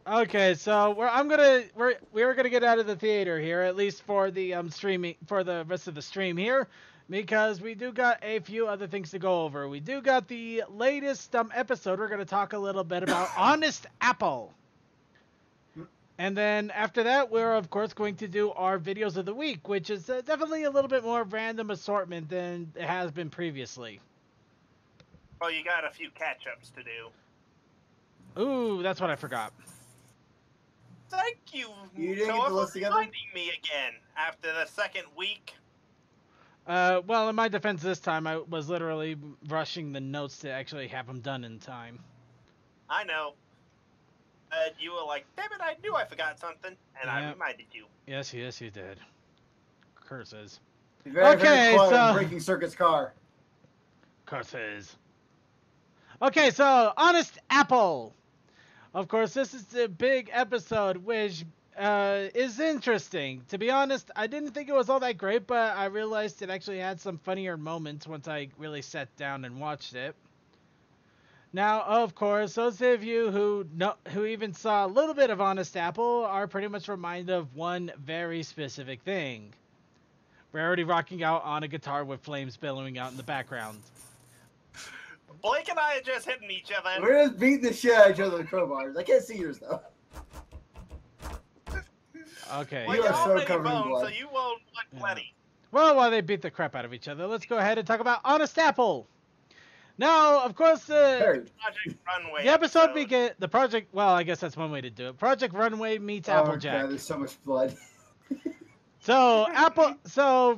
Okay, so we're gonna get out of the theater here, at least for the streaming for the rest of the stream here, because we do got a few other things to go over. We do got the latest episode. We're gonna talk a little bit about Honest Apple, and then after that, we're of course going to do our videos of the week, which is definitely a little bit more random assortment than it has been previously. Well, you got a few catch-ups to do. Ooh, that's what I forgot. Thank you, You didn't Noah, get the for list together? reminding me again after the second week. Well, in my defense this time, I was literally rushing the notes to actually have them done in time. I know. You were like, damn it, I knew I forgot something, and I reminded you. Yes, you did. Curses. Very quiet on Breaking Circuit's car. Curses. Okay, so Honest Apple. Of course, this is the big episode, which is interesting. To be honest, I didn't think it was all that great, but I realized it actually had some funnier moments once I really sat down and watched it. Now, of course, those of you who even saw a little bit of Honest Apple are pretty much reminded of one very specific thing. Rarity rocking out on a guitar with flames billowing out in the background. Blake and I are just hitting each other. We're just beating the shit out of each other with crowbars. I can't see yours, though. Okay. Well, You are so already covered in boned, blood. so you won't look bloody. Well, while they beat the crap out of each other, let's go ahead and talk about Honest Apple. Now, of course, Project Runway the episode begins. The project. Well, I guess that's one way to do it. Project Runway meets Applejack. God, there's so much blood. So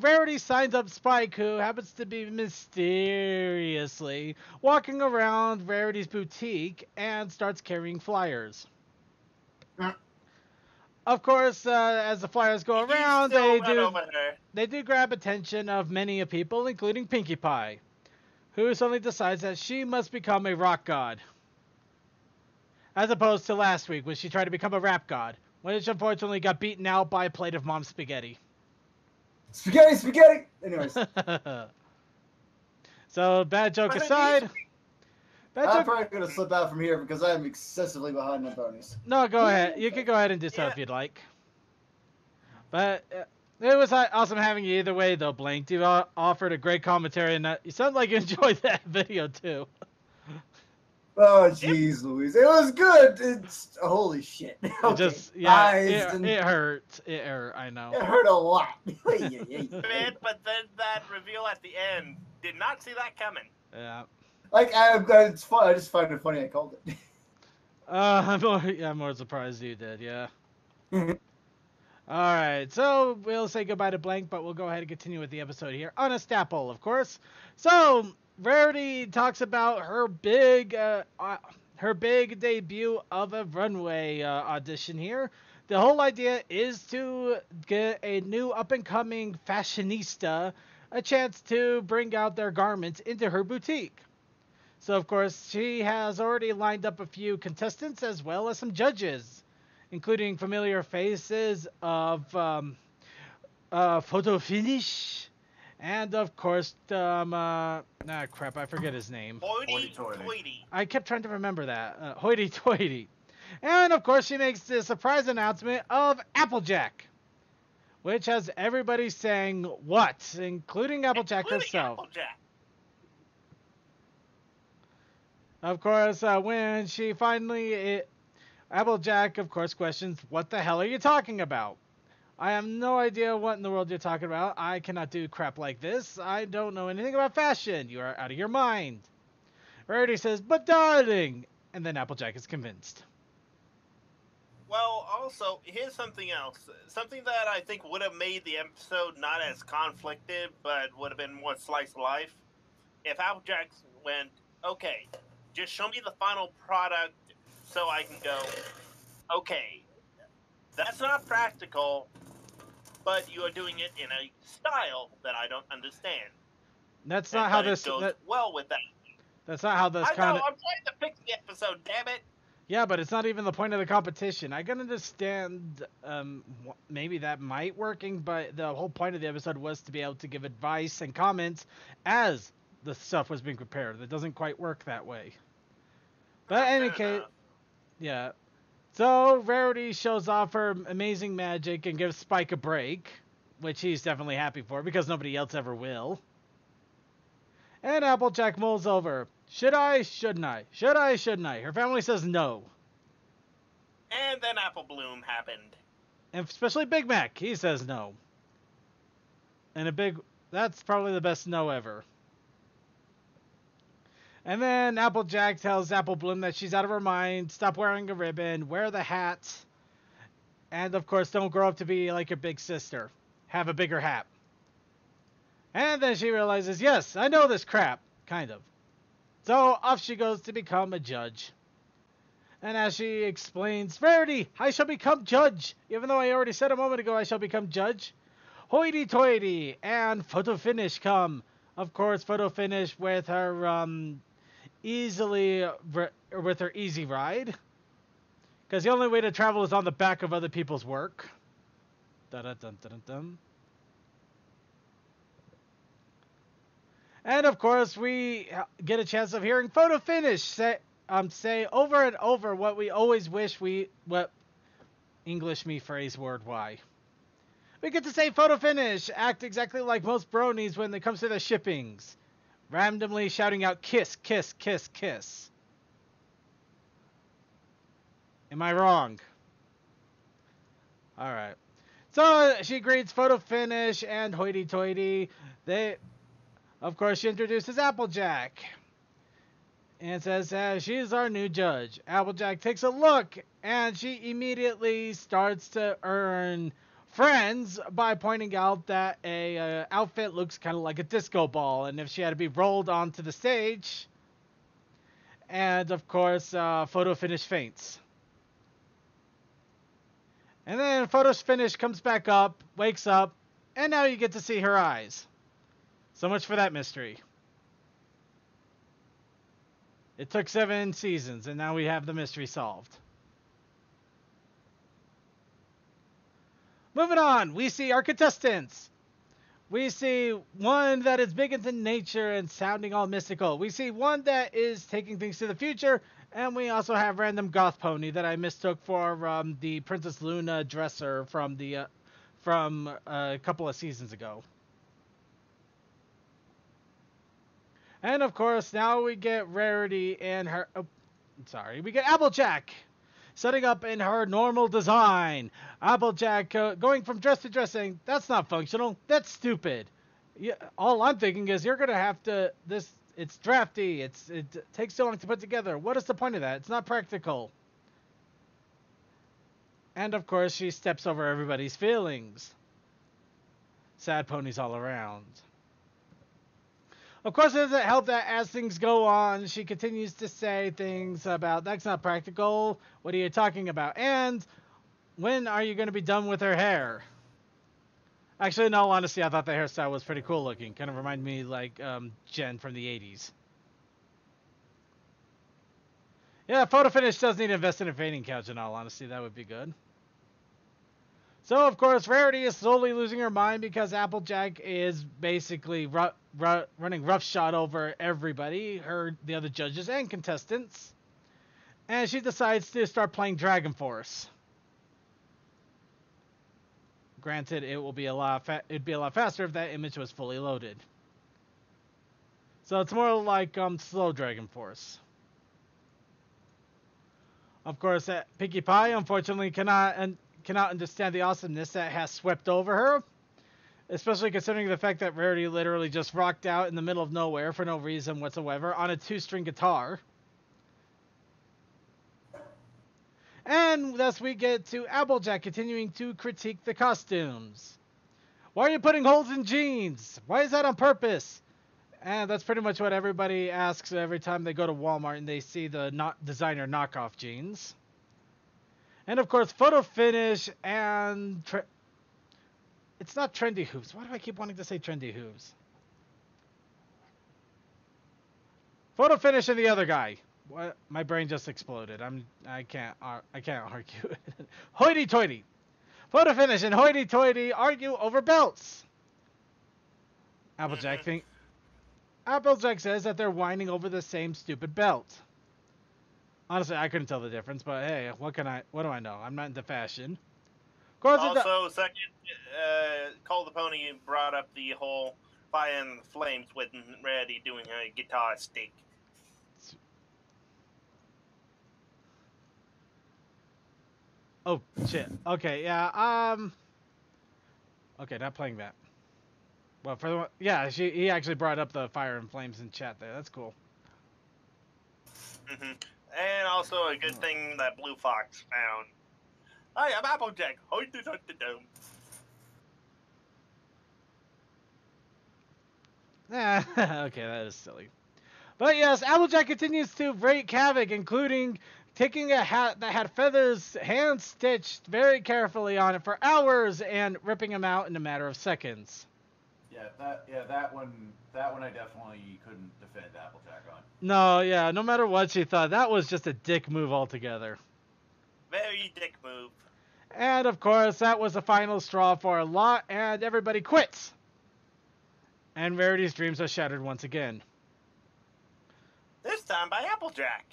Rarity signs up Spike, who happens to be mysteriously walking around Rarity's boutique and starts carrying flyers. Of course, as the flyers go around, they do grab attention of many people, including Pinkie Pie, who suddenly decides that she must become a rock god. As opposed to last week when she tried to become a rap god, which unfortunately got beaten out by a plate of mom's spaghetti. Spaghetti! Anyways. So, bad joke aside... I'm probably going to slip out from here because I am excessively behind on Bronies. No, go ahead. You can go ahead and do so if you'd like. But it was awesome having you either way, though, Blank. You offered a great commentary, and you sound like you enjoyed that video, too. Oh, jeez, Louise. It was good. It's holy shit. Okay. It hurt. It hurt, I know. It hurt a lot. But then that reveal at the end, did not see that coming. Yeah. Like, it's fun. I just find it funny I called it. I'm more surprised you did, yeah. Alright, so we'll say goodbye to Blank, but we'll go ahead and continue with the episode here. Honest Apple, of course. So, Rarity talks about her big debut of a runway audition here. The whole idea is to get a new up-and-coming fashionista a chance to bring out their garments into her boutique. So, of course, she has already lined up a few contestants as well as some judges, including familiar faces of Photo Finish and, of course, I forget his name. Hoity-toity. I kept trying to remember that. Hoity-toity. And, of course, she makes the surprise announcement of Applejack, which has everybody saying what, including Applejack herself. Applejack. Of course, when she finally... Applejack, of course, questions, what the hell are you talking about? I have no idea what in the world you're talking about. I cannot do crap like this. I don't know anything about fashion. You are out of your mind. Rarity says, but darling! And then Applejack is convinced. Well, also, here's something else. Something that I think would have made the episode not as conflicted, but would have been more slice of life. If Applejack went, okay, just show me the final product so I can go, okay, that's not practical, but you are doing it in a style that I don't understand. That's not how this goes well with that. That's not how this I know, I'm trying to fix the episode, damn it. Yeah, but it's not even the point of the competition. I can understand maybe that might working, but the whole point of the episode was to be able to give advice and comments as the stuff was being prepared. It doesn't quite work that way. But in any case, yeah. So Rarity shows off her amazing magic and gives Spike a break, which he's definitely happy for because nobody else ever will. And Applejack mulls over. Should I? Shouldn't I? Should I? Shouldn't I? Her family says no. And then Apple Bloom happened. And especially Big Mac, he says no. And that's probably the best no ever. And then Applejack tells Apple Bloom that she's out of her mind, stop wearing a ribbon, wear the hat, and of course don't grow up to be like your big sister. Have a bigger hat. And then she realizes, yes, I know this crap. Kind of. So off she goes to become a judge. And as she explains, Rarity, I shall become judge, even though I already said a moment ago I shall become judge. Hoity-toity, and Photo Finish come. Of course, Photo Finish with her with her easy ride. Because the only way to travel is on the back of other people's work. Dun-dun-dun-dun-dun. And of course, we get a chance of hearing Photo Finish say over and over what we always wish what English me phrase word why. We get to say Photo Finish, act exactly like most bronies when it comes to their shippings. Randomly shouting out kiss, kiss, kiss, kiss. Am I wrong? Alright. So she greets Photo Finish and Hoity Toity. Of course, she introduces Applejack. And says, she's our new judge. Applejack takes a look, and she immediately starts to earn friends by pointing out that a outfit looks kind of like a disco ball, and if she had to be rolled onto the stage, and of course, Photo Finish faints. And then Photo Finish comes back up, wakes up, and now you get to see her eyes. So much for that mystery. It took 7 seasons, and now we have the mystery solved. Moving on, we see our contestants. We see one that is big into nature and sounding all mystical. We see one that is taking things to the future, and we also have random goth pony that I mistook for the Princess Luna dresser from a couple of seasons ago. And of course, now we get Rarity and her. We get Applejack setting up in her normal design. Applejack going from dress to dress saying, that's not functional. That's stupid. Yeah, all I'm thinking is you're going to have to. It's drafty. It takes so long to put together. What is the point of that? It's not practical. And of course, she steps over everybody's feelings. Sad ponies all around. Of course, it doesn't help that as things go on, she continues to say things about, that's not practical, what are you talking about? And, when are you going to be done with her hair? Actually, in all honesty, I thought the hairstyle was pretty cool looking. Kind of reminded me like Jen from the 80s. Yeah, Photo Finish does need to invest in a fading couch, in all honesty. That would be good. So, of course, Rarity is slowly losing her mind because Applejack is basically running roughshod over everybody, the other judges and contestants. And she decides to start playing Dragon Force. Granted, it'd be a lot faster if that image was fully loaded. So it's more like slow Dragon Force. Of course, Pinkie Pie unfortunately cannot understand the awesomeness that has swept over her, especially considering the fact that Rarity literally just rocked out in the middle of nowhere for no reason whatsoever on a 2-string guitar. And thus we get to Applejack continuing to critique the costumes. Why are you putting holes in jeans? Why is that on purpose? And that's pretty much what everybody asks every time they go to Walmart and they see the designer knockoff jeans. And of course, Photo Finish and it's not Trendy Hooves. Why do I keep wanting to say Trendy Hooves? Photo Finish and the other guy. What? My brain just exploded. I can't argue. Hoity toity. Photo Finish and Hoity Toity argue over belts. Applejack says that they're whining over the same stupid belt. Honestly, I couldn't tell the difference, but hey, what do I know? I'm not into fashion. Of course, Also, second, Cole the Pony brought up the whole Fire and Flames with Ready doing a guitar stick. oh shit. Okay, yeah. Okay, not playing that. Well, yeah, he actually brought up the Fire and Flames in chat there. That's cool. And also a good thing that Blue Fox found. I am Applejack. Okay, that is silly. But yes, Applejack continues to wreak havoc, including taking a hat that had feathers hand stitched very carefully on it for hours and ripping them out in a matter of seconds. That one I definitely couldn't defend Applejack on. No, yeah, no matter what she thought, that was just a dick move altogether. Very dick move. And of course, that was the final straw for a lot, and everybody quits. And Rarity's dreams are shattered once again. This time by Applejack.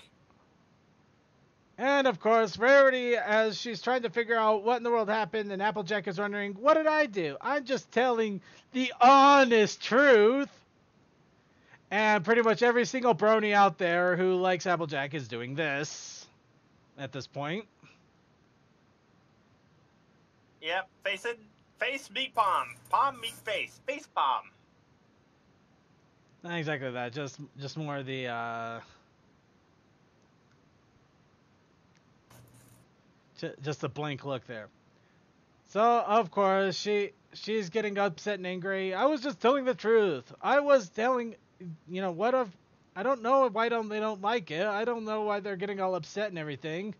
And of course, Rarity, as she's trying to figure out what in the world happened, and Applejack is wondering, what did I do? I'm just telling the honest truth. And pretty much every single brony out there who likes Applejack is doing this at this point. Yep, face meet palm. Palm meet face. Face palm. Not exactly that, just more the just a blank look there. So of course she's getting upset and angry. I was just telling the truth. I was telling, what if I don't know why they don't like it. I don't know why they're getting all upset and everything.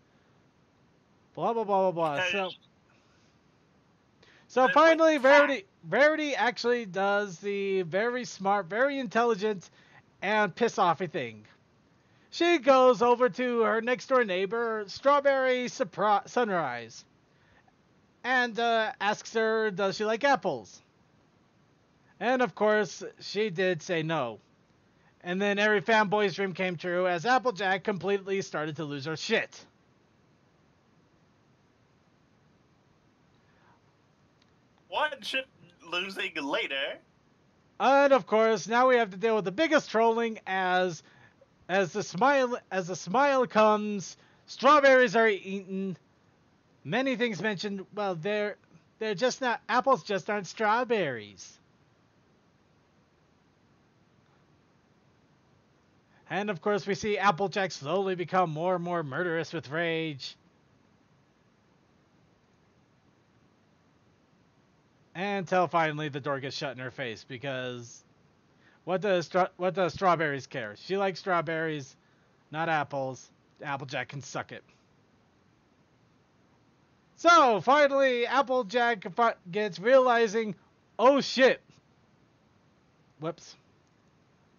Blah blah blah blah blah. So finally, Rarity actually does the very smart, very intelligent, and piss offy thing. She goes over to her next door neighbor, Strawberry Sunrise, and asks her, does she like apples? And of course, she did say no. And then every fanboy's dream came true as Applejack completely started to lose her shit. One shit losing later. And of course, now we have to deal with the biggest trolling as the smile comes, strawberries are eaten, many things mentioned. Well, they're just not apples, just aren't strawberries. And of course, we see Applejack slowly become more and more murderous with rage. Until finally the door gets shut in her face, because what does strawberries care? She likes strawberries, not apples. Applejack can suck it. So finally, Applejack gets realizing, oh shit. Whoops.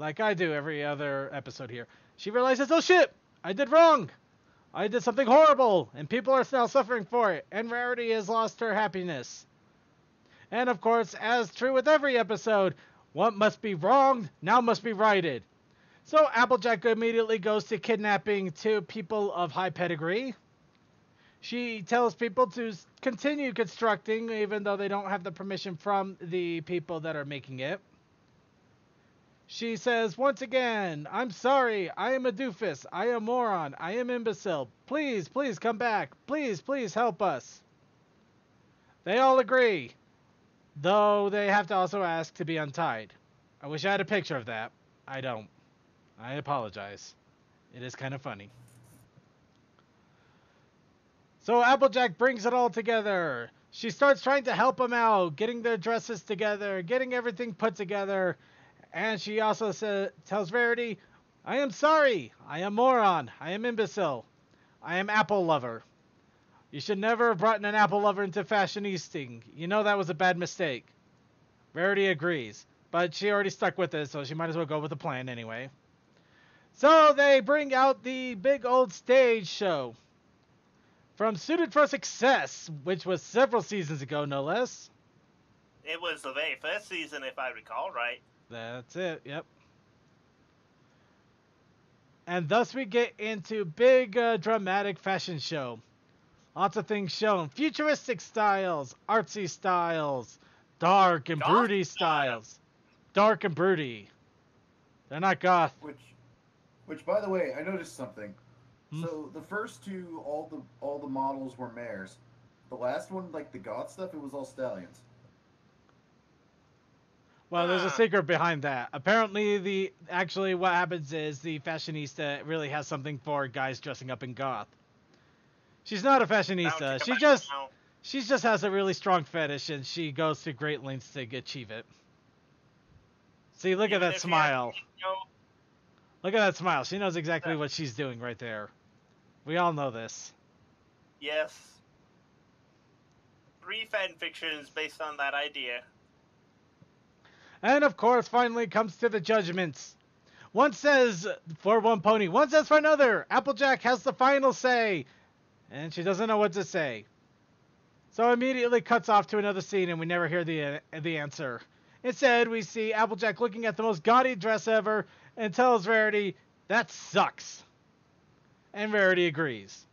Like I do every other episode here. She realizes, oh shit, I did wrong. I did something horrible, and people are now suffering for it, and Rarity has lost her happiness. And of course, as true with every episode, what must be wrong now must be righted. So Applejack immediately goes to kidnapping two people of high pedigree. She tells people to continue constructing even though they don't have the permission from the people that are making it. She says, once again, I'm sorry, I am a doofus, I am a moron, I am imbecile. Please, please come back. Please, please help us. They all agree. Though they have to also ask to be untied. I wish I had a picture of that. I don't. I apologize. It is kind of funny. So Applejack brings it all together. She starts trying to help them out, getting their dresses together, getting everything put together. And she also tells Rarity, I am sorry. I am moron. I am imbecile. I am apple lover. You should never have brought an apple lover into fashionisting. You know that was a bad mistake. Rarity agrees, but she already stuck with it, so she might as well go with the plan anyway. So they bring out the big old stage show from Suited for Success, which was several seasons ago, no less. It was the very first season, if I recall right. That's it, yep. And thus we get into big dramatic fashion show. Lots of things shown. Futuristic styles, artsy styles, dark and Goth broody styles. Dark and broody. They're not goth. Which, by the way, I noticed something. Hmm? So the first two, all the models were mares. The last one, like the goth stuff, it was all stallions. Well, there's a Huh. secret behind that. Apparently, what happens is the fashionista really has something for guys dressing up in goth. She's not a fashionista. She just has a really strong fetish, and she goes to great lengths to achieve it. See, look at that smile. Look at that smile. She knows exactly what she's doing right there. We all know this. Yes. 3 fan fictions based on that idea. And of course, finally comes to the judgments. One says for one pony, one says for another. Applejack has the final say, and she doesn't know what to say. So immediately cuts off to another scene, and we never hear the answer. Instead, we see Applejack looking at the most gaudy dress ever and tells Rarity, "That sucks." And Rarity agrees.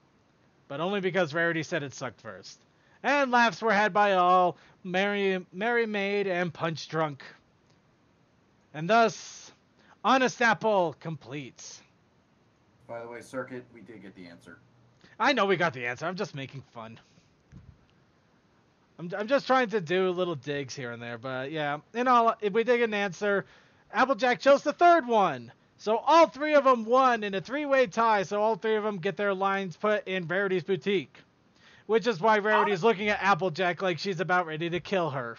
But only because Rarity said it sucked first. And laughs were had by all, Merry Maid and Punch Drunk. And thus, Honest Apple completes. By the way, Circuit, we did get the answer. I know we got the answer. I'm just making fun. I'm just trying to do little digs here and there, but yeah. If we did get an answer, Applejack chose the third one. So all 3 of them won in a 3-way tie, so all 3 of them get their lines put in Rarity's boutique. Which is why Rarity's looking at Applejack like she's about ready to kill her.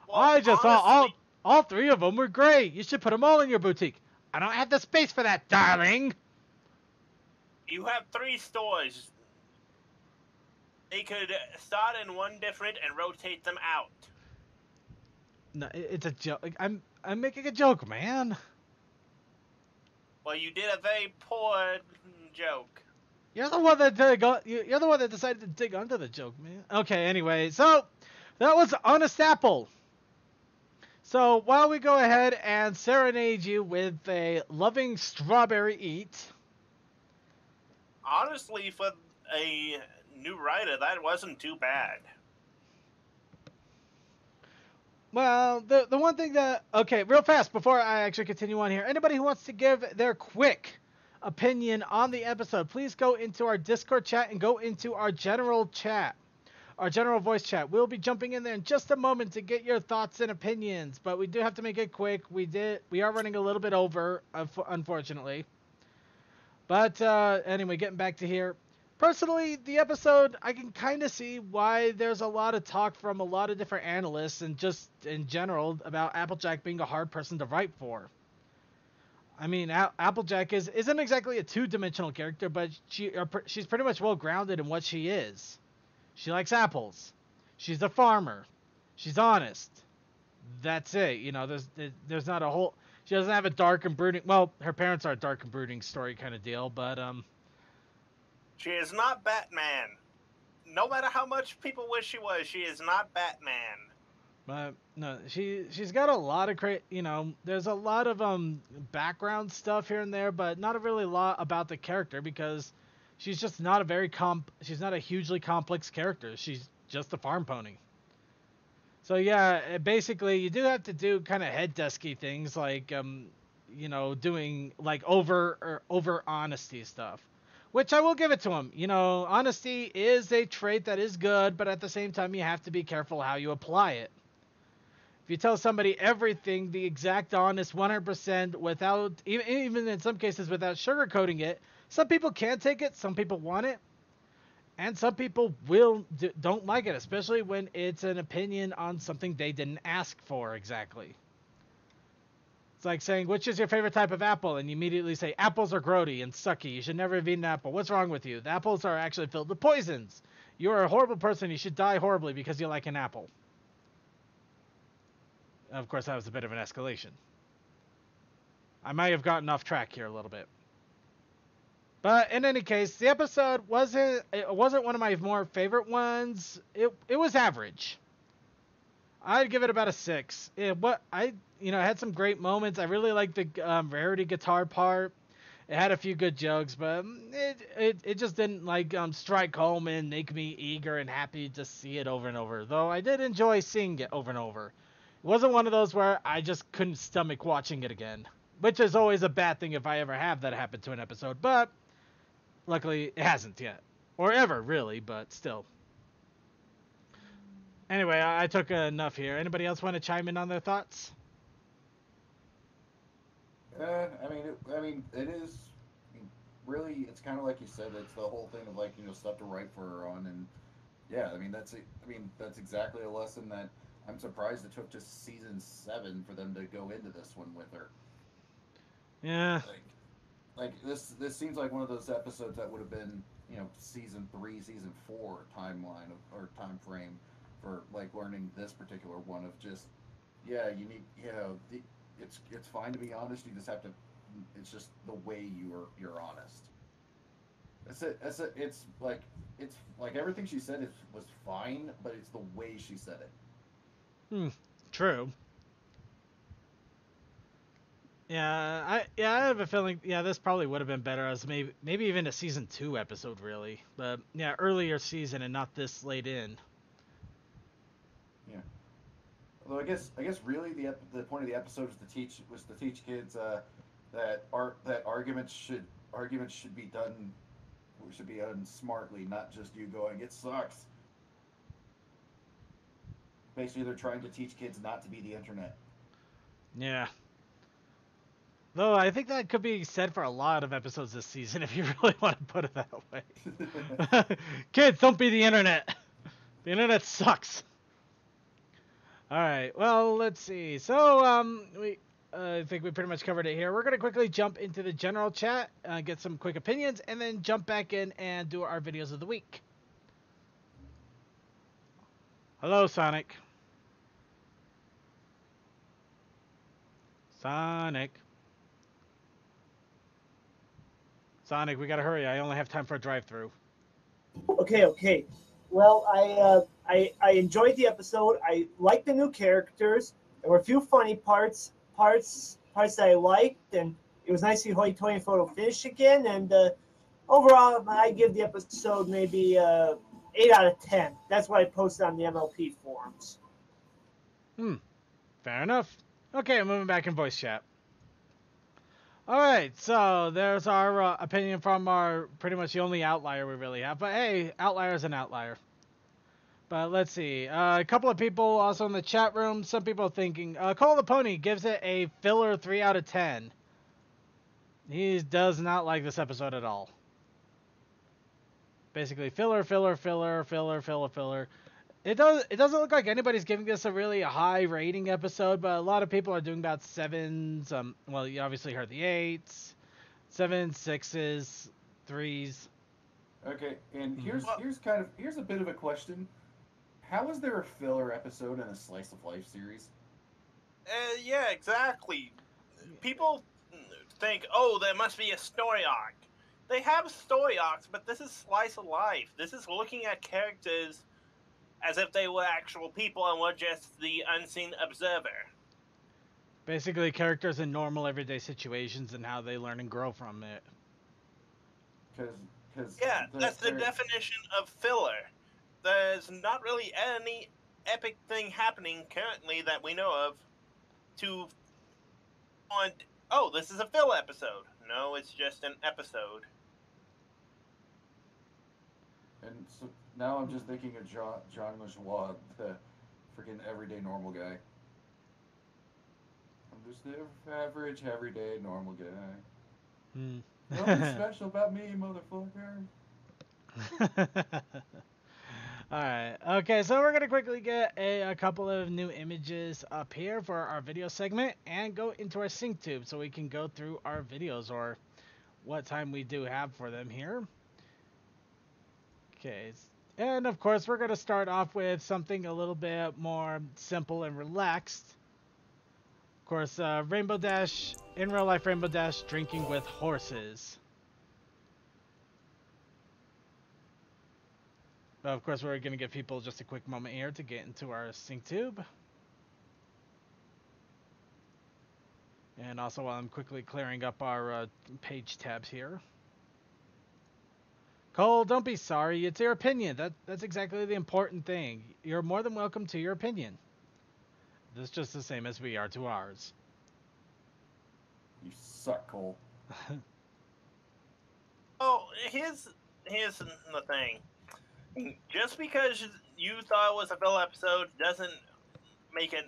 Well, I just thought honestly, all 3 of them were great. You should put them all in your boutique. I don't have the space for that, darling. you have 3 stores. They could start in one different and rotate them out. No, it's a joke. I'm making a joke, man. Well, you did a very poor joke. You're the one that you're the one that decided to dig under the joke, man. Okay, anyway, so that was Honest Apple. So while we go ahead and serenade you with a loving strawberry eat. Honestly, for a new writer, that wasn't too bad. Well, the one thing that... Okay, real fast, before I actually continue on here. Anybody who wants to give their quick opinion on the episode, please go into our Discord chat and go into our general chat. Our general voice chat. We'll be jumping in there in just a moment to get your thoughts and opinions. But we do have to make it quick. We are running a little bit over, unfortunately. But anyway, getting back to here. Personally, the episode, I can kind of see why there's a lot of talk from a lot of different analysts and just in general about Applejack being a hard person to write for. I mean, Applejack isn't exactly a 2-dimensional character, but she's pretty much well-grounded in what she is. She likes apples. She's a farmer. She's honest. That's it. You know, there's not a whole... She doesn't have a dark and brooding... Well, her parents are a dark and brooding story kind of deal, but... She is not Batman. No matter how much people wish she was, she is not Batman. But no, she's got a lot of there's a lot of background stuff here and there, but not a really lot about the character because she's just not she's not a hugely complex character. She's just a farm pony. So yeah, basically you do have to do kind of head desky things like doing like over honesty stuff. Which I will give it to him. You know, honesty is a trait that is good, but at the same time, you have to be careful how you apply it. If you tell somebody everything, the exact honest 100% without, even in some cases without sugarcoating it, some people can take it, some people want it, and some people don't like it, especially when it's an opinion on something they didn't ask for exactly. It's like saying, which is your favorite type of apple? And you immediately say, apples are grody and sucky. You should never have eaten an apple. What's wrong with you? The apples are actually filled with poisons. You're a horrible person. You should die horribly because you like an apple. Of course, that was a bit of an escalation. I might have gotten off track here a little bit. But in any case, the episode wasn't one of my more favorite ones. It was average. I'd give it about a 6. It had some great moments. I really liked the Rarity guitar part. It had a few good jokes, but it just didn't like strike home and make me eager and happy to see it over and over. Though I did enjoy seeing it over and over. It wasn't one of those where I just couldn't stomach watching it again, which is always a bad thing if I ever have that happen to an episode. But luckily, it hasn't yet, or ever really. But still. Anyway, I took enough here. Anybody else want to chime in on their thoughts? It is. I mean, really, it's kind of like you said. It's the whole thing of like stuff to write for her on, and yeah, that's exactly a lesson that I'm surprised it took to season 7 for them to go into this one with her. Yeah. This seems like one of those episodes that would have been season 3, season 4 timeline or time frame for like learning this particular one of just yeah you need it's fine to be honest. You just have to. It's just the way you're honest. That's it. It's like everything she said was fine, but it's the way she said it. True. I have a feeling this probably would have been better as maybe even a season 2 episode really, but yeah, earlier season and not this late in. Yeah. Although I guess really the point of the episode was to teach kids that arguments should be done smartly, not just you going it sucks. Basically, they're trying to teach kids not to be the internet. Yeah. Though I think that could be said for a lot of episodes this season if you really want to put it that way. Kids, don't be the internet. The internet sucks. All right. Well, let's see. So, I think we pretty much covered it here. We're gonna quickly jump into the general chat, get some quick opinions, and then jump back in and do our videos of the week. Hello, Sonic. Sonic. Sonic, we gotta hurry. I only have time for a drive-through. Okay. Well, I enjoyed the episode. I liked the new characters. There were a few funny parts that I liked, and it was nice to see Hoy Toy and Photo finish again. And overall, I give the episode maybe 8 out of 10. That's what I posted on the MLP forums. Fair enough. Okay, moving back in voice chat. All right, so there's our opinion from our pretty much the only outlier we really have. But hey, outlier's an outlier. But let's see. A couple of people also in the chat room. Some people thinking Cole the Pony gives it a filler 3 out of 10. He does not like this episode at all. Basically, filler. It doesn't look like anybody's giving this a high rating episode, but a lot of people are doing about 7s. Well, you obviously heard the 8s, 7s, 6s, 3s. Okay, and here's a bit of a question. How is there a filler episode in a slice of life series? Yeah, exactly. People think, oh, there must be a story arc. They have story arcs, but this is slice of life. This is looking at characters as if they were actual people and we're just the unseen observer. Basically, characters in normal everyday situations and how they learn and grow from it. That's the definition of filler. There's not really any epic thing happening currently that we know of this is a filler episode. No, it's just an episode. And so now I'm just thinking of John Lajoie, the freaking everyday normal guy. I'm just the average, everyday normal guy. Nothing special about me, motherfucker. Alright, okay, so we're going to quickly get a couple of new images up here for our video segment and go into our sync tube so we can go through our videos or what time we do have for them here. Okay, and of course we're going to start off with something a little bit more simple and relaxed. Of course, Rainbow Dash, in real life Rainbow Dash drinking with horses. But of course, we're going to give people just a quick moment here to get into our sync tube. And also while I'm quickly clearing up our page tabs here. Cole, don't be sorry. It's your opinion. That's exactly the important thing. You're more than welcome to your opinion. This is just the same as we are to ours. You suck, Cole. Oh, here's the thing. Just because you thought it was a filler episode doesn't make it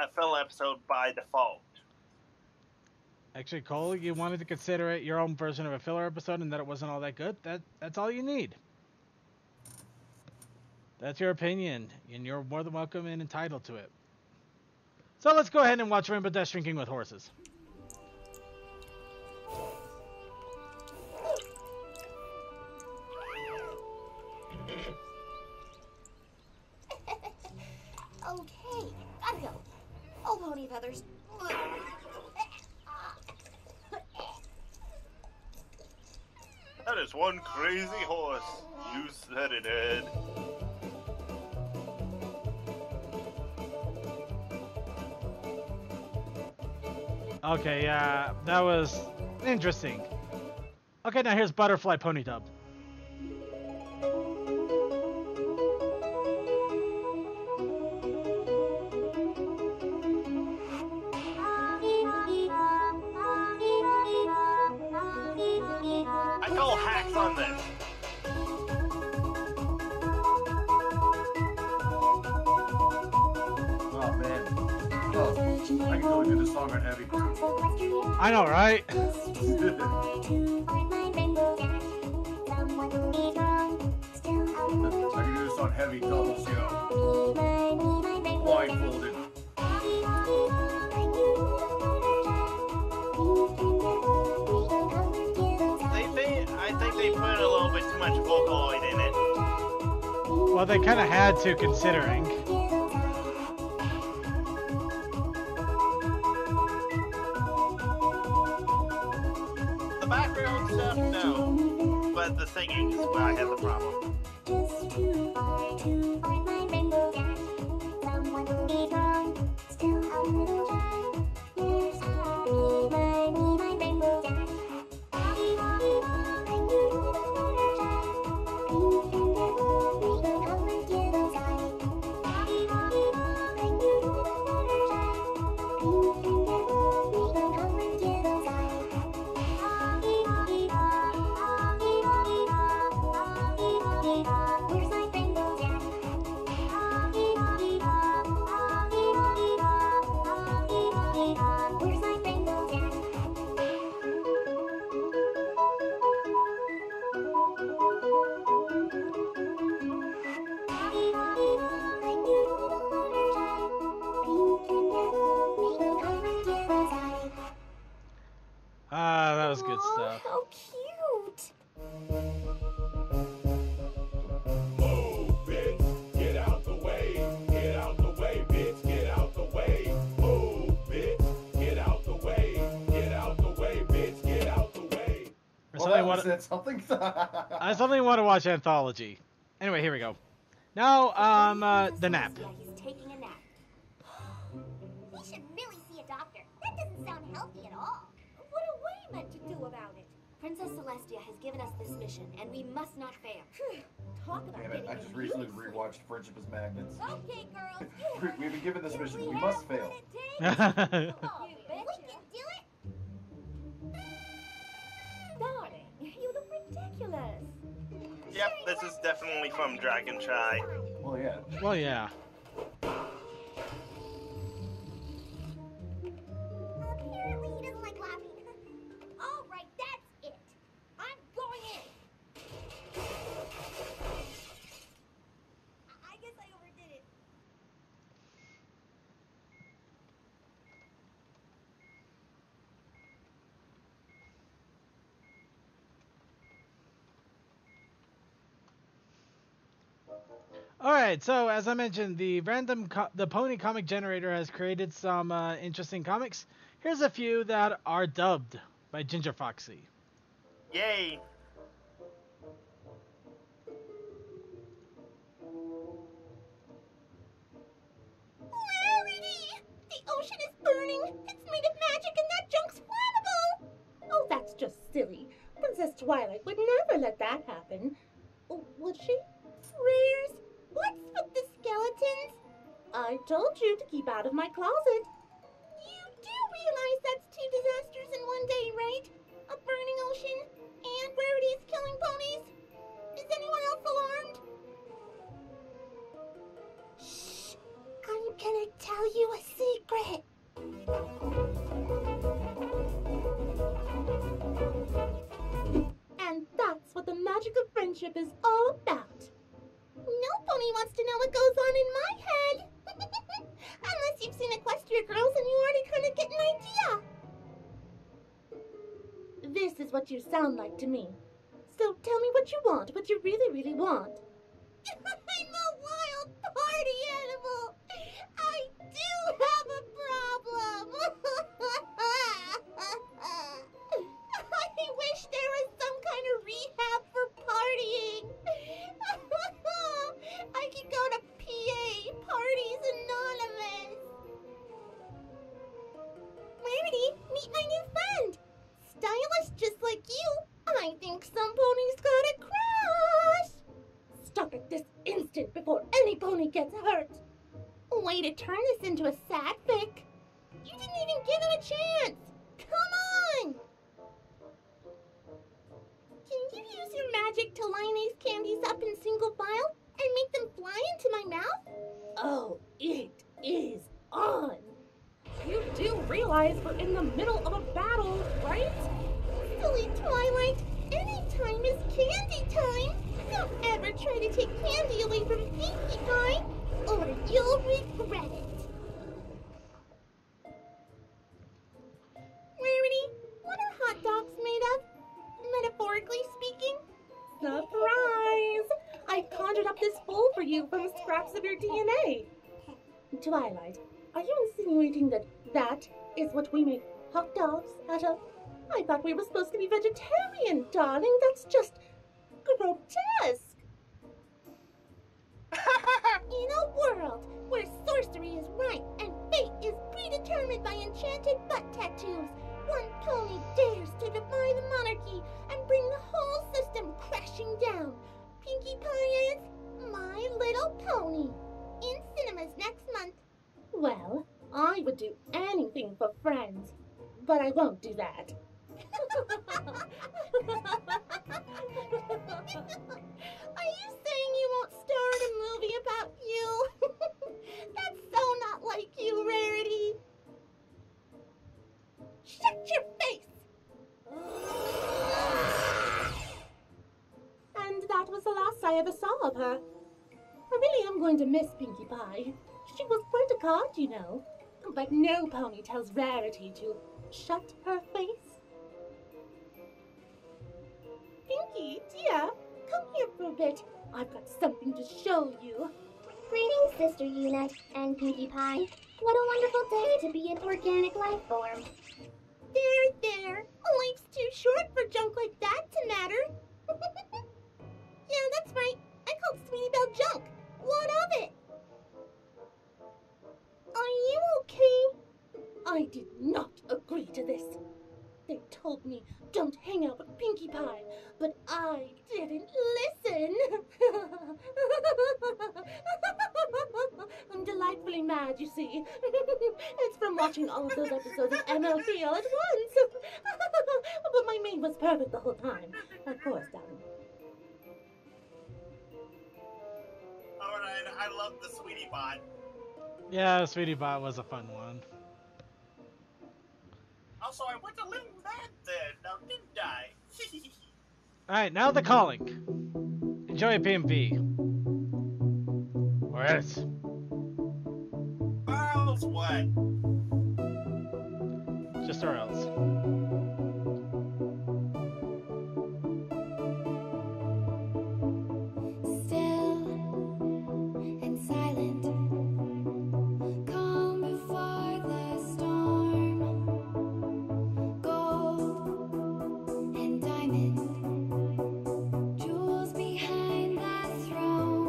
a filler episode by default. Actually, Cole, you wanted to consider it your own version of a filler episode and that it wasn't all that good? That's all you need. That's your opinion, and you're more than welcome and entitled to it. So let's go ahead and watch Rainbow Dash Drinking with Horses. Okay, gotta go. Oh, pony feathers. That is one crazy horse. You said it, Ed. Okay, yeah, that was interesting. Okay, now here's Butterfly Pony Dub. I call hacks on this. Oh man. Oh, I can totally do this song on heavy. I know, right? I can do this on heavy double show. Blindfolded. I think they put a little bit too much Vocaloid in it. Well, they kind of had to, considering. The background stuff, no. But the singing is where I had the problem. Ah, that was good stuff. How cute! Move, bitch, get out the way. Get out the way, bitch, get out the way. Move, bitch, get out the way. Get out the way, bitch, get out the way. I Well, suddenly that want was it. Something. I suddenly want to watch Anthology. Anyway, here we go. Now, the nap. Yeah, he's taking a nap. We should really see a doctor. That doesn't sound healthy at all. What are we meant to do about it? Princess Celestia has given us this mission, and we must not fail. Talk about Damn getting it! I in just the recently mood. rewatched Friendship is Magnets. Okay, girls, you heard We've been given this it. mission. If We have must what fail. it takes, oh, we can do it. Darling, you look ridiculous. Yep, this is definitely from Dragon Shy. Well, yeah. Well, yeah. Apparently he doesn't like laughing. All right, that's it. I'm going in. I guess I overdid it. All right, so as I mentioned, the the Pony Comic Generator has created some interesting comics. Here's a few that are dubbed by Ginger Foxy. Yay! Clarity! The ocean is burning. It's made of magic, and that Twilight would never let that happen. Would she? Fritters, what's with the skeletons? I told you to keep out of my closet. You do realize that's 2 disasters in one day, right? A burning ocean and rarities killing ponies? Is anyone else alarmed? Shh! I'm gonna tell you a secret. And that's what the magic of friendship is all about. No pony wants to know what goes on in my head. Unless you've seen Equestria Girls and you already kind of get an idea. This is what you sound like to me. So tell me what you want, what you really, really want. I'm a wild party animal. I do have a problem. I wish there was some kind of rehab for partying. I could go to PA, Parties Anonymous. Rarity, meet my new friend. Stylish just like you. I think some ponies got a crush. Stop it this instant before any pony gets hurt. Way to turn this into a sad fic. You didn't even give him a chance. Come on. Can you use your magic to line these candies up in single file and make them fly into my mouth? Oh, it is on. You do realize we're in the middle of a battle, right? Silly Twilight, any time is candy time. Don't ever try to take candy away from Pinkie Pie, or you'll regret it. Rarity, what are hot dogs made of? Metaphorically speaking? Surprise! I conjured up this bowl for you from scraps of your DNA. Twilight, are you insinuating that that is what we make hot dogs out of? I thought we were supposed to be vegetarian, darling. That's just grotesque. In a world where sorcery is right and fate is predetermined by enchanted butt tattoos, one pony dares to defy the monarchy and bring the whole system crashing down. Pinkie Pie is My Little Pony. In cinemas next month. Well, I would do anything for friends, but I won't do that. Are you saying you won't star in a movie about you? That's so not like you, Rarity. Shut your face! And that was the last I ever saw of her. I really am going to miss Pinkie Pie. She was quite a card, you know. But no pony tells Rarity to shut her face. Pinkie, dear, come here for a bit. I've got something to show you. Greetings, Sister Unit and Pinkie Pie. What a wonderful day to be an organic life form. There. Life's too short for junk like that to matter. Yeah, that's right. I called Sweetie Belle junk. What of it? Are you okay? I did not agree to this. They told me don't hang out with Pinkie Pie, but I didn't listen. I'm delightfully mad, you see. It's from watching all of those episodes of MLP all at once. But my maid was perfect the whole time. Of course, darling. Alright, I love the Sweetie Bot. Yeah, Sweetie Bot was a fun one. Also, I went to live with that then, now didn't I? Alright, now the calling. Enjoy PMV. Or else. Or else what? Just or else. Still and silent, calm before the storm. Gold and diamond, jewels behind the throne.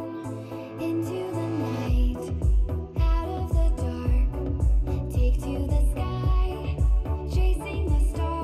Into the night, out of the dark, take to the sky, chasing the stars.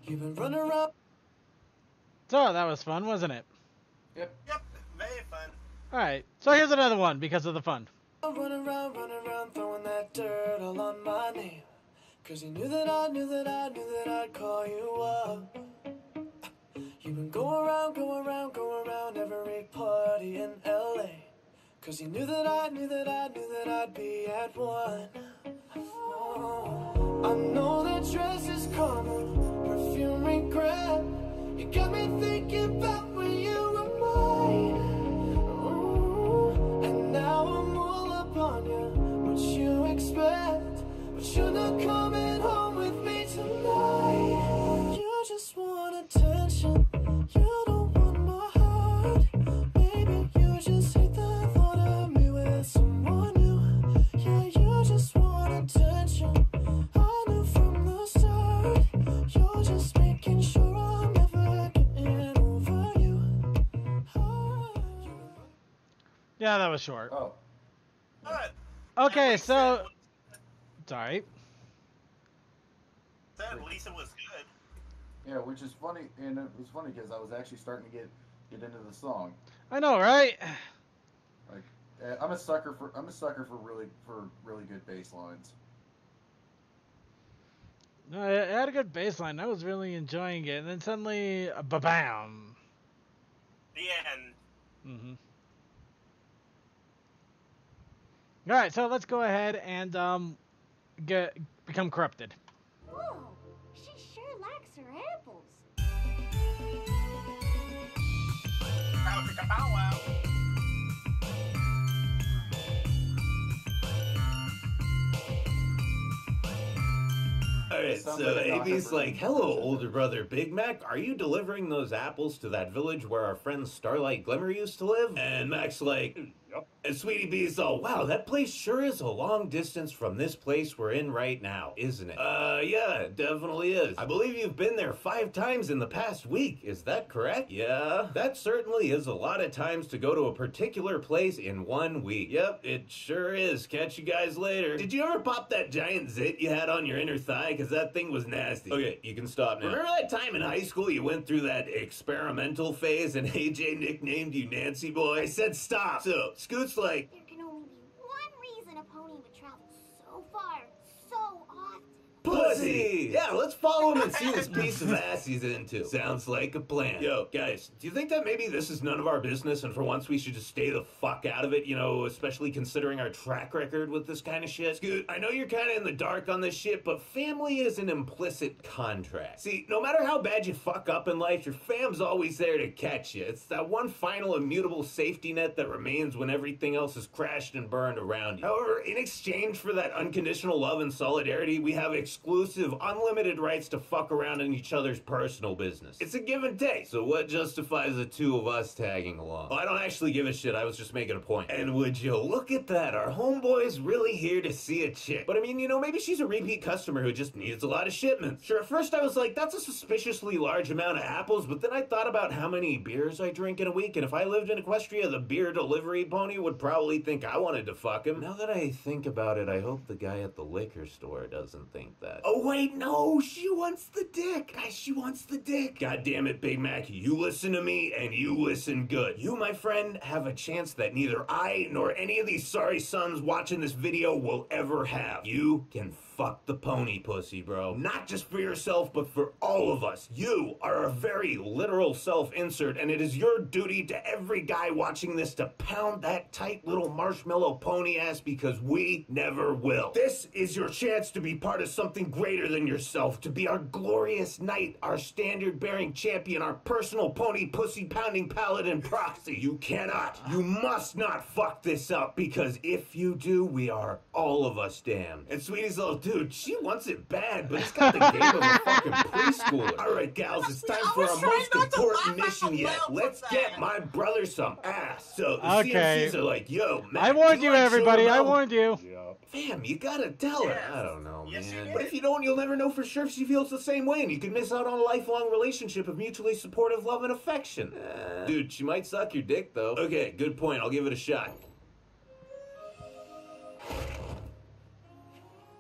You've been running around. So that was fun, wasn't it? Yep, very fun. Alright, so here's another one because of the fun. Running around, throwing that dirt all on my name. Cause you knew that I'd call you up. You've been go around every party in LA. Cause you knew that I'd be at one. Oh, I know that dress is karma, perfume regret. You got me thinking about when you were mine. Ooh, and now I'm all up on you. What you expect? But you're not coming home with me tonight. You just want attention. You don't want my heart. Maybe you just hate the thought of me with someone new. Yeah, you just want attention. I knew from the start. You're just making sure I'm never getting over you. Yeah, that was short. Oh, But Okay, at so... Sorry. at least it was good. yeah, which is funny, and it was funny because I was actually starting to get into the song. I know, right? Like, I'm a sucker for really good bass lines. No, it had a good bass line. I was really enjoying it. And then suddenly, ba-bam. The end. Mm-hmm. Alright, so let's go ahead and become corrupted. Whoa, she sure likes her apples. Bow wow. Alright, Sounds so like a Amy's doctor. like, hello, older brother Big Mac. Are you delivering those apples to that village where our friend Starlight Glimmer used to live? And Mac's like, yep. And Sweetie Bee's all, wow, that place sure is a long distance from this place we're in right now, isn't it? Yeah, it definitely is. I believe you've been there 5 times in the past week. Is that correct? Yeah, that certainly is a lot of times to go to a particular place in 1 week. Yep, it sure is. Catch you guys later. Did you ever pop that giant zit you had on your inner thigh? Because that thing was nasty. Okay, you can stop now. Remember that time in high school you went through that experimental phase and AJ nicknamed you Nancy Boy? I said stop. So, Scoot's like, There can only be one reason a pony would travel so far, so often. pussy! Yeah, let's follow him and see this piece of ass he's into. Sounds like a plan. Yo, guys, do you think that maybe this is none of our business and for once we should just stay the fuck out of it, you know, especially considering our track record with this kind of shit? Scoot, I know you're kind of in the dark on this shit, but family is an implicit contract. See, no matter how bad you fuck up in life, your fam's always there to catch you. It's that one final immutable safety net that remains when everything else has crashed and burned around you. However, in exchange for that unconditional love and solidarity, we have exclusive, unlimited rights to fuck around in each other's personal business. It's a give and take, so what justifies the two of us tagging along? Well, I don't actually give a shit, I was just making a point. And would you look at that, our homeboy's really here to see a chick. But I mean, you know, maybe she's a repeat customer who just needs a lot of shipments. Sure, at first I was like, that's a suspiciously large amount of apples, but then I thought about how many beers I drink in a week, and if I lived in Equestria, the beer delivery pony would probably think I wanted to fuck him. Now that I think about it, I hope the guy at the liquor store doesn't think that. Oh wait, no, she wants the dick. Guys, she wants the dick. God damn it, Big Mac, you listen to me and you listen good. You, my friend, have a chance that neither I nor any of these sorry sons watching this video will ever have. You can fuck the pony pussy, bro. Not just for yourself, but for all of us. You are a very literal self-insert, and it is your duty to every guy watching this to pound that tight little marshmallow pony ass because we never will. This is your chance to be part of something greater than yourself, to be our glorious knight, our standard-bearing champion, our personal pony pussy pounding paladin proxy. You cannot, you must not fuck this up, because if you do, we are all of us damned. And Sweetie's little dude, she wants it bad, but it's got the game of a fucking preschooler. Alright, gals, it's time for our most important mission yet. Let's get my brother some ass. So, the Okay. CMCs are like, yo, Matt, I warned do you, like everybody. Sugar I Bell? warned you. Fam, you gotta tell her. Yes. I don't know, Yes, you man. did. But if you don't, you'll never know for sure if she feels the same way, and you could miss out on a lifelong relationship of mutually supportive love and affection. Dude, she might suck your dick, though. Okay, good point. I'll give it a shot.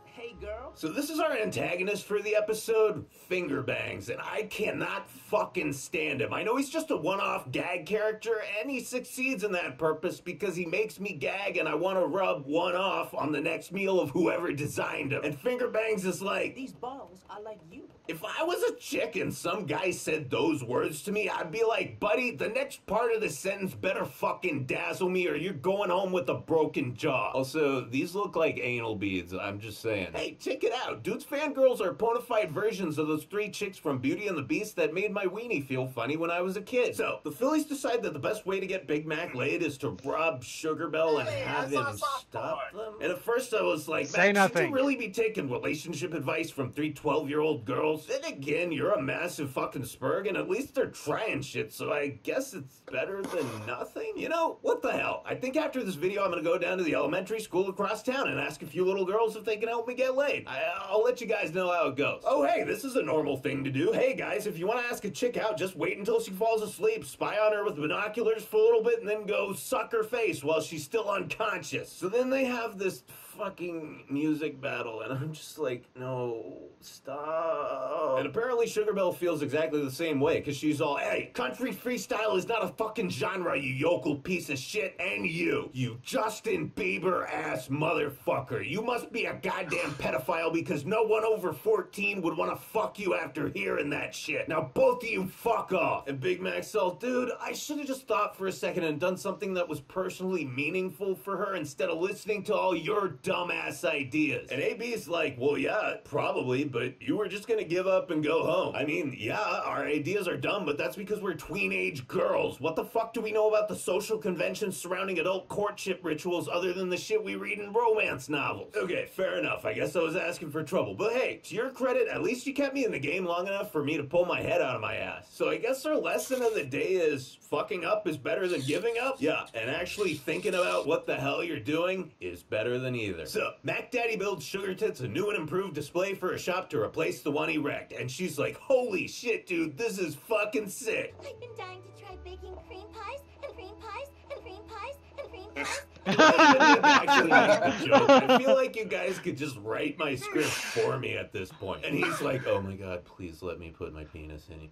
Hey girl. So this is our antagonist for the episode, Finger Bangs, and I cannot fucking stand him. I know he's just a one-off gag character, and he succeeds in that purpose because he makes me gag and I want to rub one off on the next meal of whoever designed him. And Finger Bangs is like, These balls are like you. if I was a chick and some guy said those words to me, I'd be like, buddy, the next part of the sentence better fucking dazzle me or you're going home with a broken jaw. Also, these look like anal beads, I'm just saying. Hey, check it out. Dude's fangirls are bona fide versions of those 3 chicks from Beauty and the Beast that made my weenie feel funny when I was a kid. So, the Phillies decide that the best way to get Big Mac laid is to rob Sugar Bell and have him stop them. And at first I was like, Say Mac, should nothing. you really be taking relationship advice from 3 12-year-old girls? Then again, you're a massive fucking spurg, and at least they're trying shit, so I guess it's better than nothing? You know, what the hell? I think after this video, I'm gonna go down to the elementary school across town and ask a few little girls if they can help me get laid. I'll let you guys know how it goes. Oh, hey, this is a normal thing to do. Hey, guys, if you want to ask a chick out, just wait until she falls asleep, spy on her with binoculars for a little bit, and then go suck her face while she's still unconscious. So then they have this fucking music battle, and I'm just like, no, stop. And apparently Sugar Bell feels exactly the same way, because she's all, hey, country freestyle is not a fucking genre, you yokel piece of shit, and you Justin Bieber ass motherfucker. You must be a goddamn pedophile because no one over 14 would want to fuck you after hearing that shit. Now both of you fuck off. And Big Mac's all, dude, I should have just thought for a second and done something that was personally meaningful for her instead of listening to all your dumbass ideas. And AB's like, well, yeah, probably, but you were just gonna give up and go home. I mean, yeah, our ideas are dumb, but that's because we're tween-age girls. What the fuck do we know about the social conventions surrounding adult courtship rituals other than the shit we read in romance novels? Okay, fair enough. I guess I was asking for trouble. But hey, to your credit, at least you kept me in the game long enough for me to pull my head out of my ass. So I guess our lesson of the day is fucking up is better than giving up? Yeah, and actually thinking about what the hell you're doing is better than either. So, Mac Daddy builds Sugar Tits a new and improved display for a shop to replace the one he wrecked. And she's like, holy shit, dude, this is fucking sick. I've been dying to try baking cream pies and cream pies and cream pies and cream pies. Actually, make the joke. I feel like you guys could just write my script for me at this point. And he's like, oh my god, please let me put my penis in you.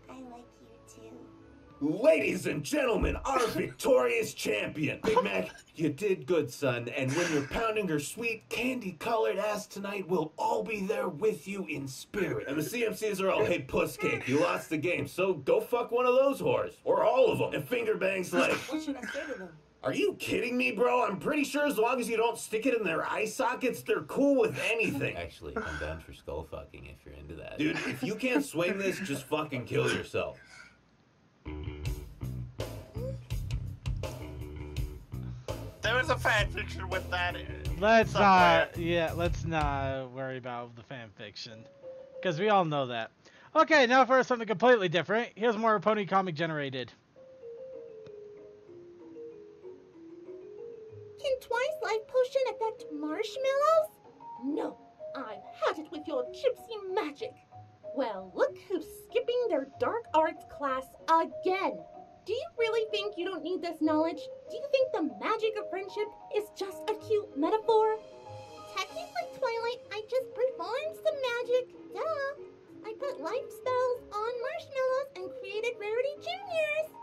I like you too. Ladies and gentlemen, our victorious champion. Big Mac, you did good, son. And when you're pounding her sweet, candy-colored ass tonight, we'll all be there with you in spirit. And the CMCs are all, hey, puss cake, you lost the game, so go fuck one of those whores. Or all of them. And Finger Bang's like, What should I say to them? are you kidding me, bro? I'm pretty sure as long as you don't stick it in their eye sockets, they're cool with anything. Actually, I'm down for skull fucking if you're into that. Dude, if you can't swing this, just fucking kill yourself. There was a fan fiction with that. Let's somewhere. let's not worry about the fan fiction, because we all know that. Okay, now for something completely different. Here's more Pony comic generated. Can Twice Life Potion affect marshmallows? No, I've had it with your gypsy magic. Well, look who's skipping their dark arts class again. Do you really think you don't need this knowledge? Do you think the magic of friendship is just a cute metaphor? Technically, Twilight, I just performed some magic. Duh. I put life spells on marshmallows and created Rarity Juniors.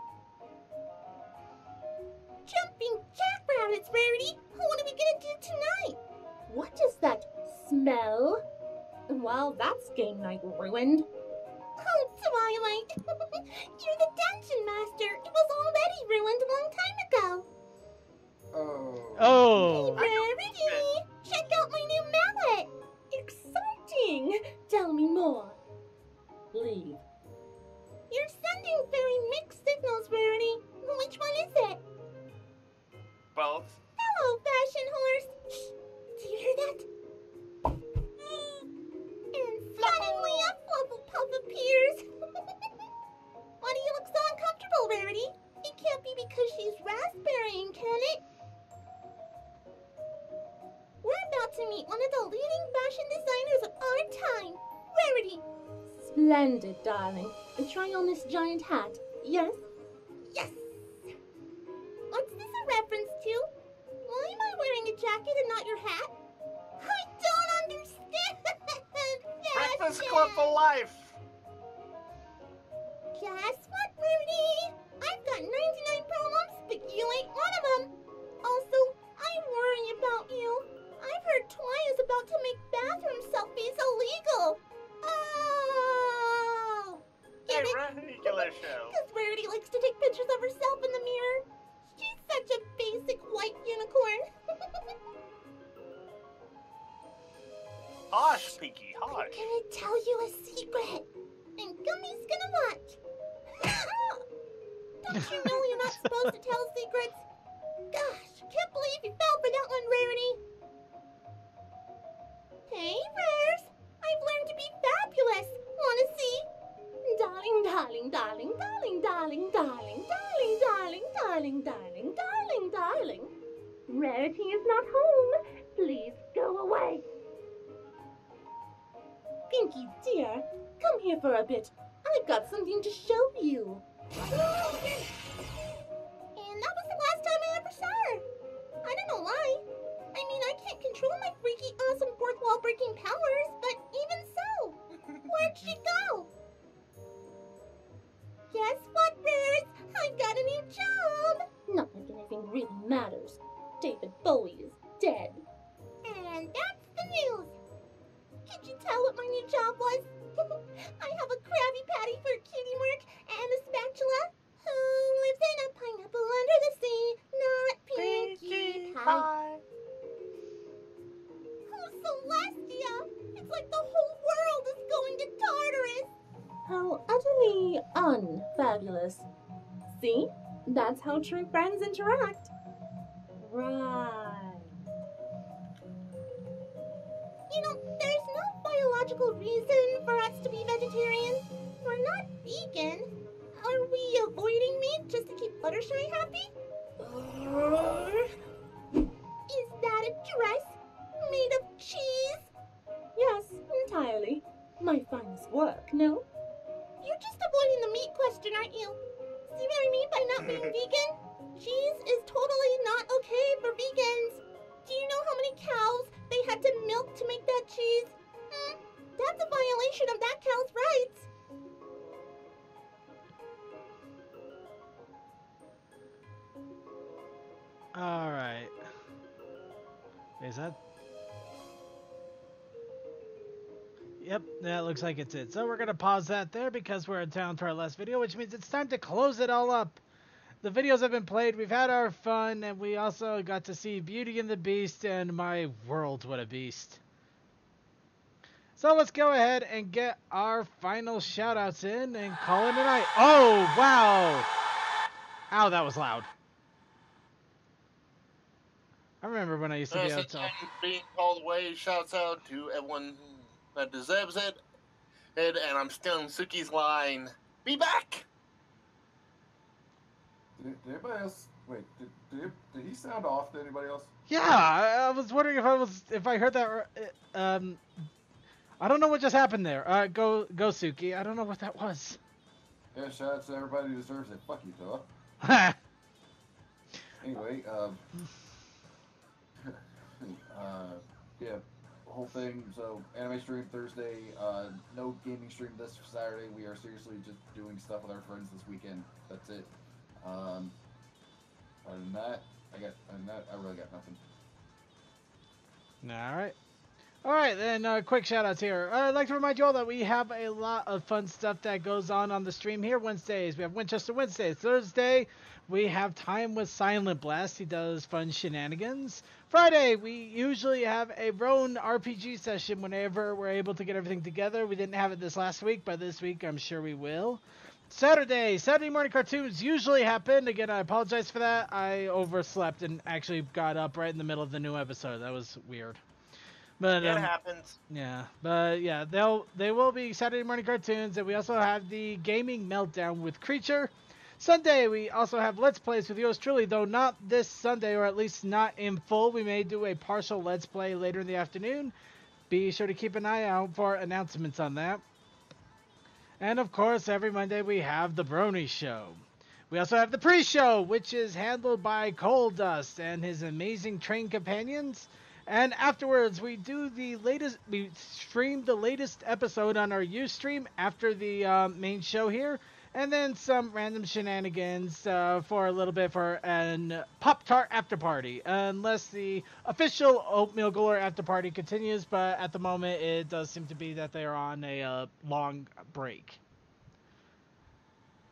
Jumping jackrabbits, Rarity. What are we gonna do tonight? What is that smell? Well, that's game night ruined. Oh, Twilight. You're the dungeon master. It was already ruined a long time ago. Oh. Rarity, check out my new mallet. Exciting! Tell me more. Leave. You're sending very mixed signals, Rarity. Which one is it? Both. Hello, fashion horse. Shh. Do you hear that? And suddenly a Flufflepuff appears. Why do you look so uncomfortable, Rarity? It can't be because she's raspberrying, can it? We're about to meet one of the leading fashion designers of our time, Rarity. Splendid, darling. And try on this giant hat. Yes? Yes. What's this a reference to? Why am I wearing a jacket and not your hat? I don't life. Guess what, Rudy? I've got 99 problems, but you ain't one of them. Also, I worry about you. I've heard Twy is about to make bathroom selfies illegal. Oh! Hey, Get it? regular show. Because Rarity likes to take pictures of herself in the mirror. She's such a basic white unicorn. Hush, Pinky, I'm hush. gonna tell you a secret, and Gummy's gonna watch. Don't you know you're not supposed to tell secrets? Gosh, can't believe you fell for that one, Rarity. Hey, Rares, I've learned to be fabulous. Wanna see? Darling, darling, darling, darling, darling, darling, darling, darling, darling, darling, darling, darling. Rarity is not home. Please go away. Pinky, dear, come here for a bit. I've got something to show you. And that was the last time I ever saw her. I don't know why. I mean, I can't control my freaky, awesome fourth wall breaking powers, but even so, where'd she go? Guess what, Rares? I've got a new job. Not like anything really matters. David Bowie is dead. And that's the news. Could you tell what my new job was? I have a Krabby Patty for Cutie Mark and a spatula. Who lives in a pineapple under the sea? Not Pinkie Pie. Who's Celestia? It's like the whole world is going to Tartarus. How utterly unfabulous. See? That's how true friends interact. Right. You know, there's no biological reason for us to be vegetarians. We're not vegan. Are we avoiding meat just to keep Fluttershy happy? Is that a dress made of cheese? Yes, entirely. My finest work, no? You're just avoiding the meat question, aren't you? See what I mean by not being vegan? Cheese is totally not okay for vegans. Do you know how many cows they had to milk to make that cheese? That's a violation of that cow's rights. All right. Is that? Yep, that looks like it's it. So we're going to pause that there because we're down to our last video, which means it's time to close it all up. The videos have been played, we've had our fun, and we also got to see Beauty and the Beast and my world, what a beast. So let's go ahead and get our final shoutouts in and call it a night. Oh, wow. Ow, that was loud. I remember when I used to be able to... Being called away, shouts out to everyone that deserves it. And I'm still in Suki's line. Be back! Did anybody else... Wait, did he sound off to anybody else? Yeah, I was wondering if I heard that... I don't know what just happened there. Go Suki. I don't know what that was. Yeah, shout out to everybody who deserves it. Fuck you, fella. Anyway, yeah, whole thing. So, anime stream Thursday. No gaming stream this Saturday. We are seriously just doing stuff with our friends this weekend. That's it. Other than that, I really got nothing. All right, then quick shout outs here. I'd like to remind you all that we have a lot of fun stuff that goes on the stream here. Wednesdays, we have Winchester Wednesdays. Thursday, we have Time with Silent Blast. He does fun shenanigans. Friday, we usually have a Roan RPG session whenever we're able to get everything together. We didn't have it this last week, but this week I'm sure we will. Saturday morning cartoons usually happen. Again, I apologize for that. I overslept and actually got up right in the middle of the new episode. That was weird. But it happens. Yeah, but yeah, they will be Saturday morning cartoons, and we also have the gaming meltdown with Creature. Sunday we also have Let's Plays with yours truly, though not this Sunday, or at least not in full. We may do a partial Let's Play later in the afternoon. Be sure to keep an eye out for announcements on that. And of course, every Monday we have the Brony Show. We also have the pre-show, which is handled by Coal Dust and his amazing train companions. And afterwards, we stream the latest episode on our Ustream after the main show here, and then some random shenanigans for a little bit for an Pop-Tart after party, unless the official Oatmeal Galore after party continues, but at the moment it does seem to be that they are on a long break.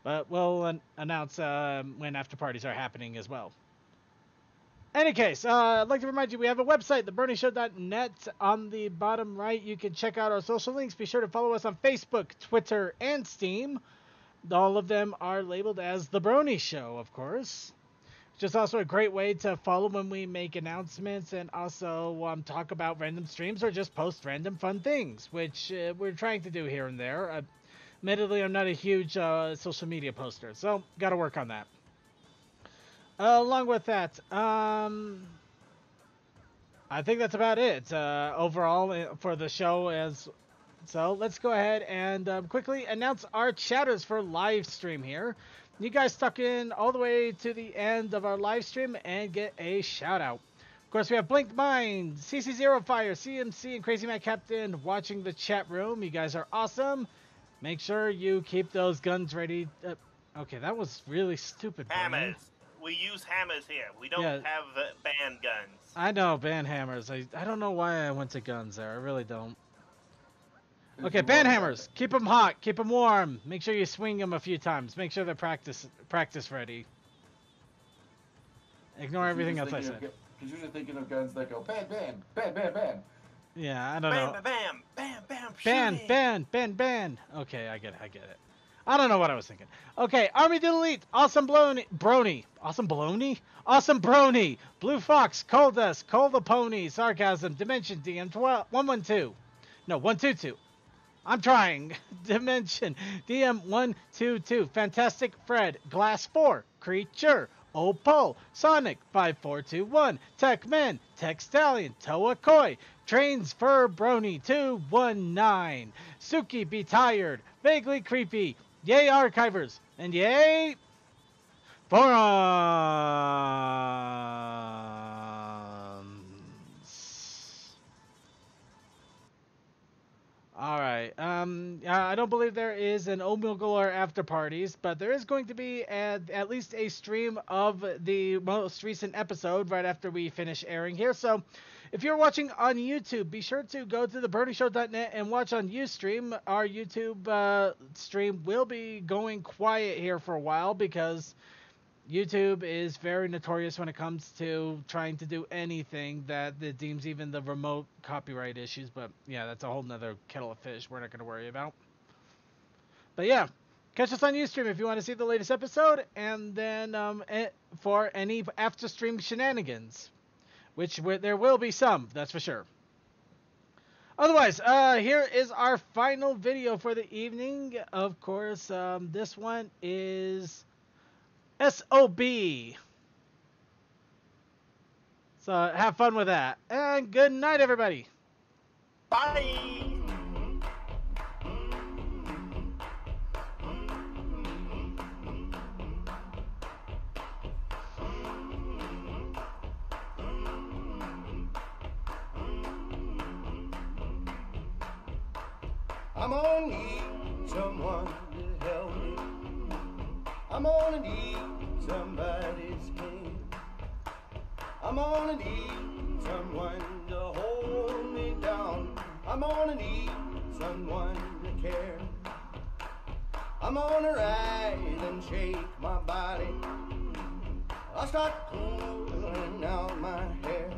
But we'll announce when after parties are happening as well. Any case, I'd like to remind you we have a website, thebronyshow.net. On the bottom right, you can check out our social links. Be sure to follow us on Facebook, Twitter, and Steam. All of them are labeled as The Brony Show, of course. Which is also a great way to follow when we make announcements and also talk about random streams or just post random fun things, which we're trying to do here and there. Admittedly, I'm not a huge social media poster, so got to work on that. Along with that, I think that's about it overall for the show. So let's go ahead and quickly announce our chatters for live stream here. You guys stuck in all the way to the end of our live stream and get a shout out. Of course, we have Blink Mind, CC0 Fire, CMC, and Crazy Matt Captain watching the chat room. You guys are awesome. Make sure you keep those guns ready. Okay, that was really stupid. Hammers. We use hammers here. We don't have band guns. I know, band hammers. I don't know why I went to guns there. I really don't. Okay, band hammers. Keep them hot. Keep them warm. Make sure you swing them a few times. Make sure they're practice ready. Ignore everything else I said. Because you're just thinking of guns that go bam, bam, bam, bam, bam. Yeah, I don't know. Bam, bam, bam, Ban. Okay, I get it. I don't know what I was thinking. Okay, Army Delete, Awesome Brony, Blue Fox, Coldust, Cole the Pony, Sarcasm, Dimension, DM 112. No, 122. I'm trying. Dimension, DM 122. Fantastic Fred, Glass 4, Creature, Opal, Sonic 5421, Techman, Tech Stallion, Toa Koi, Trains for Brony 219, Suki Be Tired, Vaguely Creepy, Yay Archivers, and yay Forums. Alright, I don't believe there is an Oatmeal Galore after parties, but there is going to be at least a stream of the most recent episode right after we finish airing here. So if you're watching on YouTube, be sure to go to thebronyshow.net and watch on Ustream. Our YouTube stream will be going quiet here for a while because YouTube is very notorious when it comes to trying to do anything that it deems even the remote copyright issues. But yeah, that's a whole nother kettle of fish we're not going to worry about. But yeah, catch us on Ustream if you want to see the latest episode, and then for any after stream shenanigans, which there will be some, that's for sure. Otherwise, here is our final video for the evening. Of course, this one is SOB. So have fun with that. And good night, everybody. Bye. I'm gonna need someone to help me. I'm gonna need somebody's king. I'm gonna need someone to hold me down. I'm gonna need someone to care. I'm gonna rise and shake my body. I'll start pulling out my hair.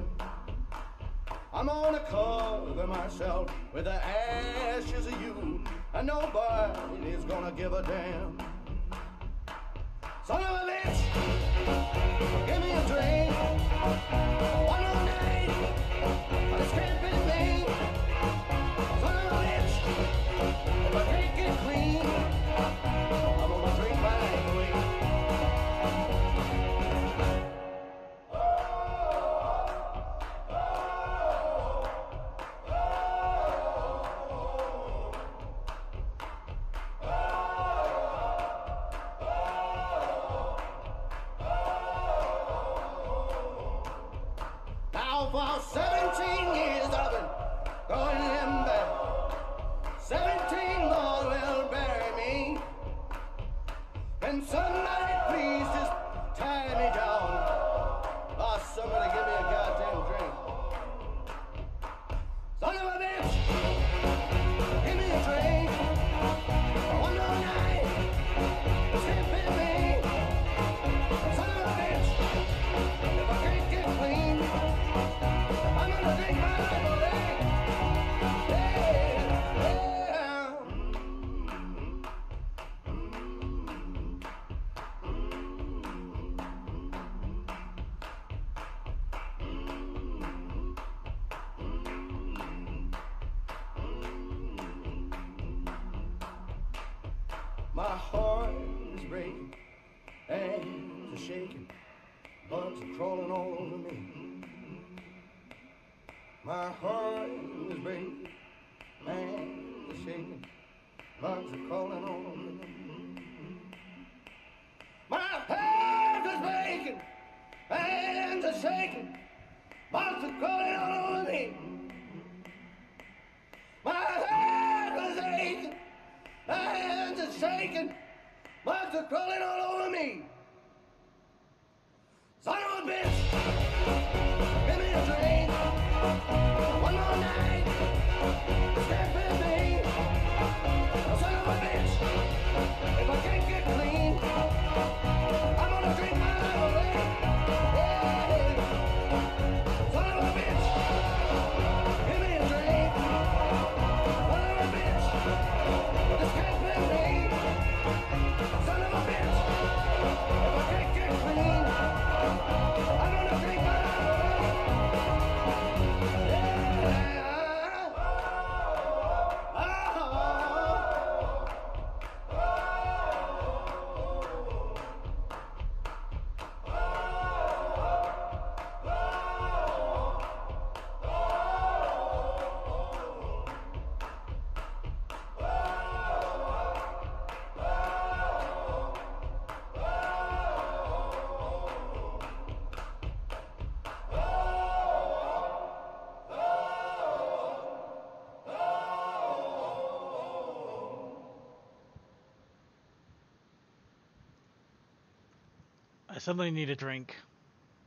I'm gonna cover myself with the ashes of you, and nobody is gonna give a damn. Son of a bitch, give me a drink. One more night, on this camping thing. Son of a bitch, if I can't get clean, I'm gonna drink my life away. Now for 17 My heart is breaking, hands are shaking, bugs are crawling all over me. My heart is breaking, hands are shaking, bugs are crawling all over me. My heart is breaking, hands are shaking, bugs are crawling all over me. My head is aching, my hands are shaking, bugs are crawling all over me. Son of a bitch, give me a drink. One more night, step with me. Son of a bitch, if I can't get clean, I'm gonna drink my life away. Yeah. Son of a bitch, give me a drink. Son of a bitch, this can't be me. Son of a bitch, if I can't get clean, I'm gonna drink my life away. Yeah. I suddenly need a drink.